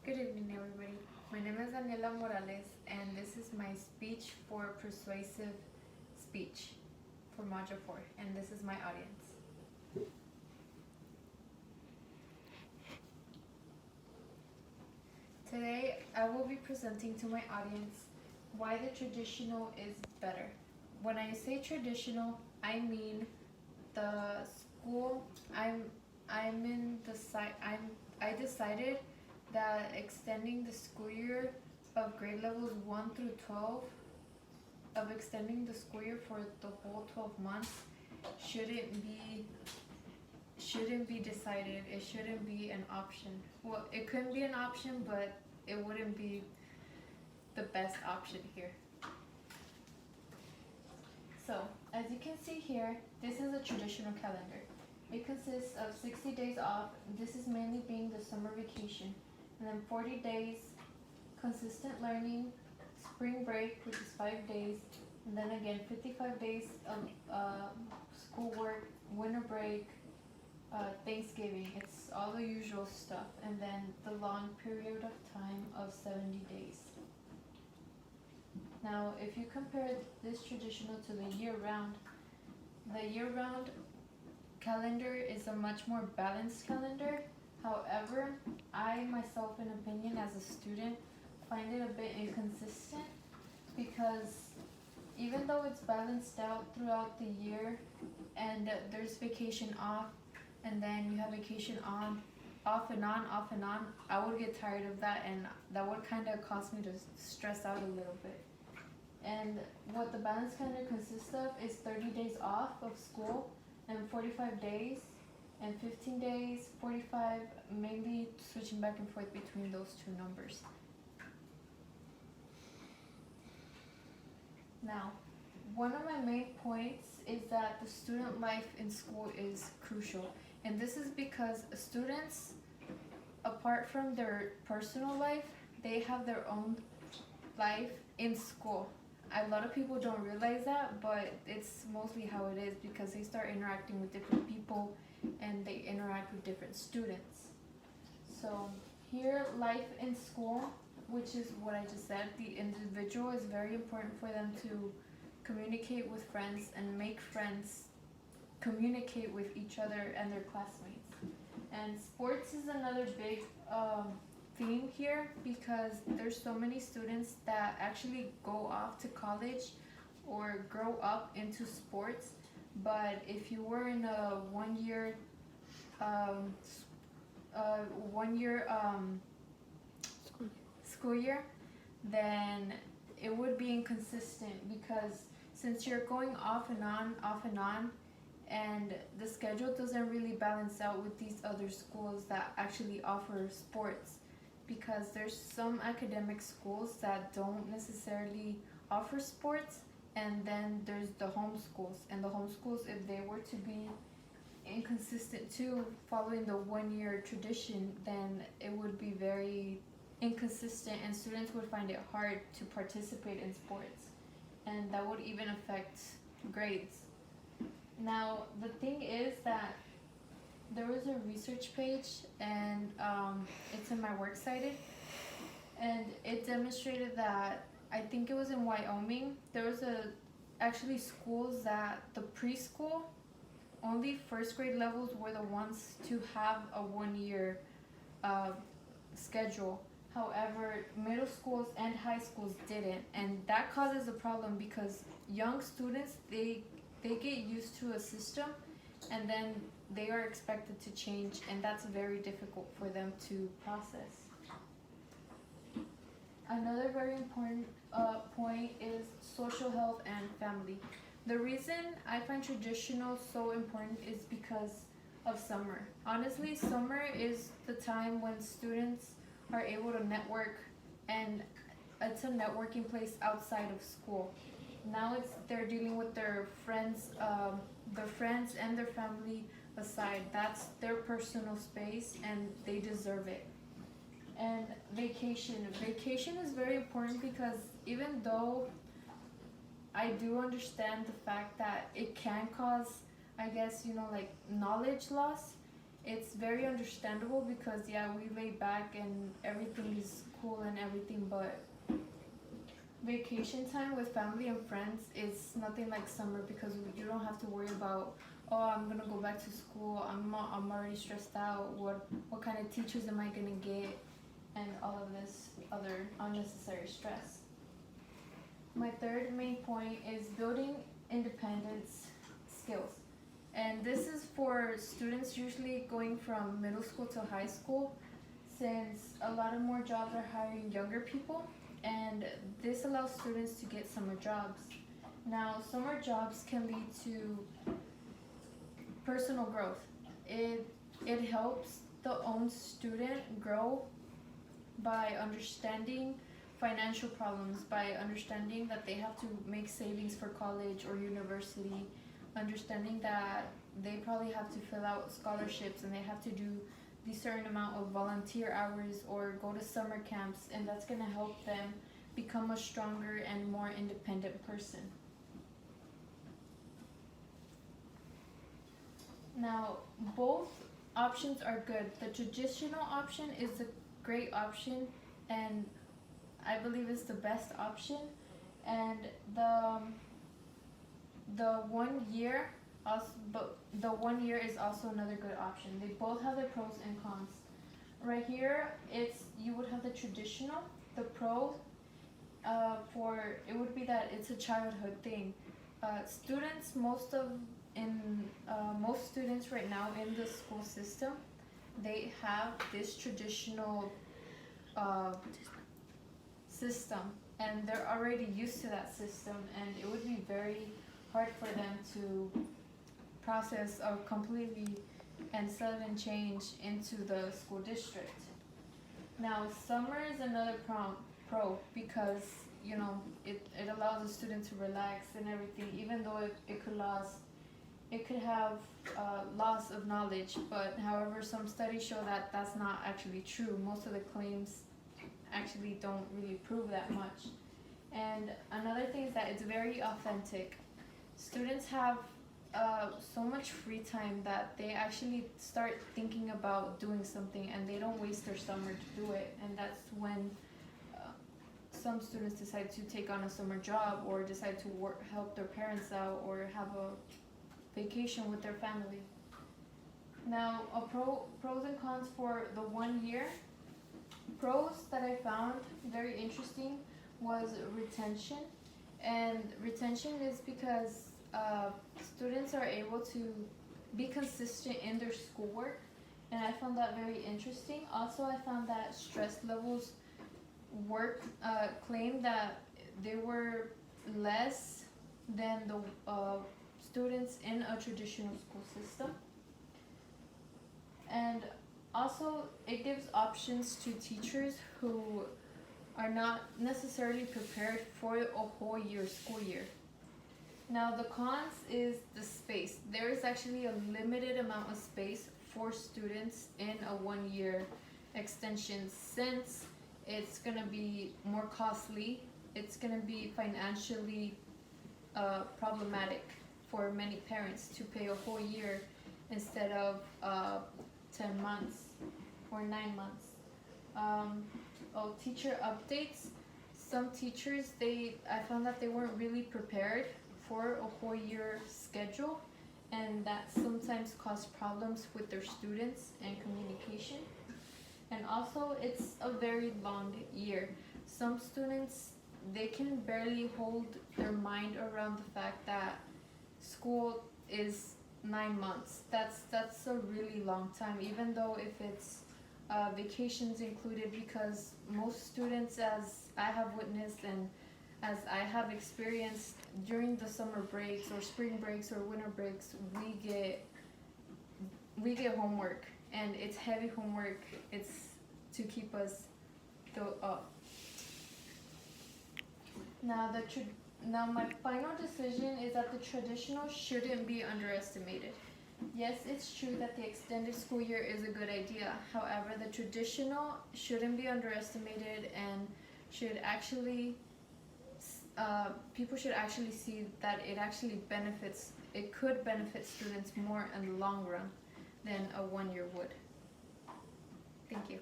Good evening, everybody. My name is Daniela Morales, and this is my speech for persuasive speech for Module 4, and this is my audience. Today, I will be presenting to my audience why the traditional is better. When I say traditional, I mean the school I'm in the I decided that extending the school year of grade levels 1 through 12 of extending the school year for the whole 12 months shouldn't be decided. It shouldn't be an option. Well, it could be an option, but it wouldn't be the best option here. So, as you can see here, this is a traditional calendar. It consists of 60 days off. This is mainly being the summer vacation. And then 40 days consistent learning, spring break, which is 5 days, and then again 55 days of schoolwork, winter break, Thanksgiving. It's all the usual stuff. And then the long period of time of 70 days. Now, if you compare this traditional to the year-round calendar is a much more balanced calendar. However, I myself, in opinion, as a student, find it a bit inconsistent because even though it's balanced out throughout the year and there's vacation off and then you have vacation on, off and on, I would get tired of that, and that would kind of cause me to stress out a little bit. And what the balance calendar consists of is 30 days off of school and 45 days and 15 days, 45, mainly switching back and forth between those two numbers. Now, one of my main points is that the student life in school is crucial. And this is because students, apart from their personal life, they have their own life in school. A lot of people don't realize that, but it's mostly how it is because they start interacting with different people and they interact with different students. So here, life in school, which is what I just said, the individual is very important for them to communicate with friends and make friends communicate with each other and their classmates. And sports is another big theme here because there's so many students that actually go off to college or grow up into sports, but if you were in a school year, then it would be inconsistent because since you're going off and on, and the schedule doesn't really balance out with these other schools that actually offer sports, because there's some academic schools that don't necessarily offer sports, and then there's the home schools. And the home schools, if they were to be inconsistent too, following the 1 year tradition, then it would be very inconsistent and students would find it hard to participate in sports. And that would even affect grades. Now, the thing is that there was a research page, and it's in my works cited, and it demonstrated that, I think it was in Wyoming, there was actually schools that the preschool, only first grade levels were the ones to have a 1 year schedule. However, middle schools and high schools didn't, and that causes a problem because young students, they get used to a system and then they are expected to change, and that's very difficult for them to process. Another very important point is social health and family. The reason I find traditional so important is because of summer. Honestly, summer is the time when students are able to network, and it's a networking place outside of school. Now they're dealing with their friends and their family aside. That's their personal space and they deserve it. And vacation is very important because even though I do understand the fact that it can cause, I guess, like knowledge loss, it's very understandable because yeah, we lay back and everything is cool and everything, but vacation time with family and friends is nothing like summer because you don't have to worry about, oh, I'm gonna go back to school. I'm already stressed out. What kind of teachers am I gonna get, and all of this other unnecessary stress. My third main point is building independence skills. And this is for students usually going from middle school to high school, since a lot of more jobs are hiring younger people, and this allows students to get summer jobs. Now, summer jobs can lead to personal growth. It helps the own student grow by understanding financial problems, by understanding that they have to make savings for college or university, understanding that they probably have to fill out scholarships and they have to do the certain amount of volunteer hours or go to summer camps, and that's going to help them become a stronger and more independent person. Now, both options are good. The traditional option is a great option, and I believe it's the best option. And the 1 year also, but the 1 year is also another good option. They both have their pros and cons. Right here, it's you would have the traditional. The pro for it would be that it's a childhood thing. Students, most students right now in the school system, they have this traditional uh, system, and they're already used to that system, and it would be very hard for them to process a completely and sudden change into the school district. Now, summer is another pro because it allows the student to relax and everything, even though it could have loss of knowledge. But however, some studies show that that's not actually true. Most of the claims actually don't really prove that much. And another thing is that it's very authentic. Students have so much free time that they actually start thinking about doing something, and they don't waste their summer to do it. And that's when some students decide to take on a summer job or decide to help their parents out or have a vacation with their family. Now, pros and cons for the 1 year. Pros that I found very interesting was retention. And retention is because students are able to be consistent in their schoolwork, and I found that very interesting. Also, I found that stress levels claimed that they were less than the students in a traditional school system. And also, it gives options to teachers who are not necessarily prepared for a whole school year. Now, the cons is the space. There is actually a limited amount of space for students in a 1 year extension, since it's going to be more costly. It's going to be financially problematic for many parents to pay a whole year instead of 10 months or 9 months. Teacher updates. Some teachers, I found that they weren't really prepared for a whole year schedule, and that sometimes caused problems with their students and communication. And also, it's a very long year. Some students, they can barely hold their mind around the fact that school is 9 months. That's a really long time, even though if it's vacations included, because most students, as I have witnessed and as I have experienced during the summer breaks or spring breaks or winter breaks, we get homework, and it's heavy homework. It's to keep us up. Now my final decision is that the traditional shouldn't be underestimated. Yes, it's true that the extended school year is a good idea. However, the traditional shouldn't be underestimated, and should actually people should actually see that it could benefit students more in the long run. than a 1 year would. Thank you.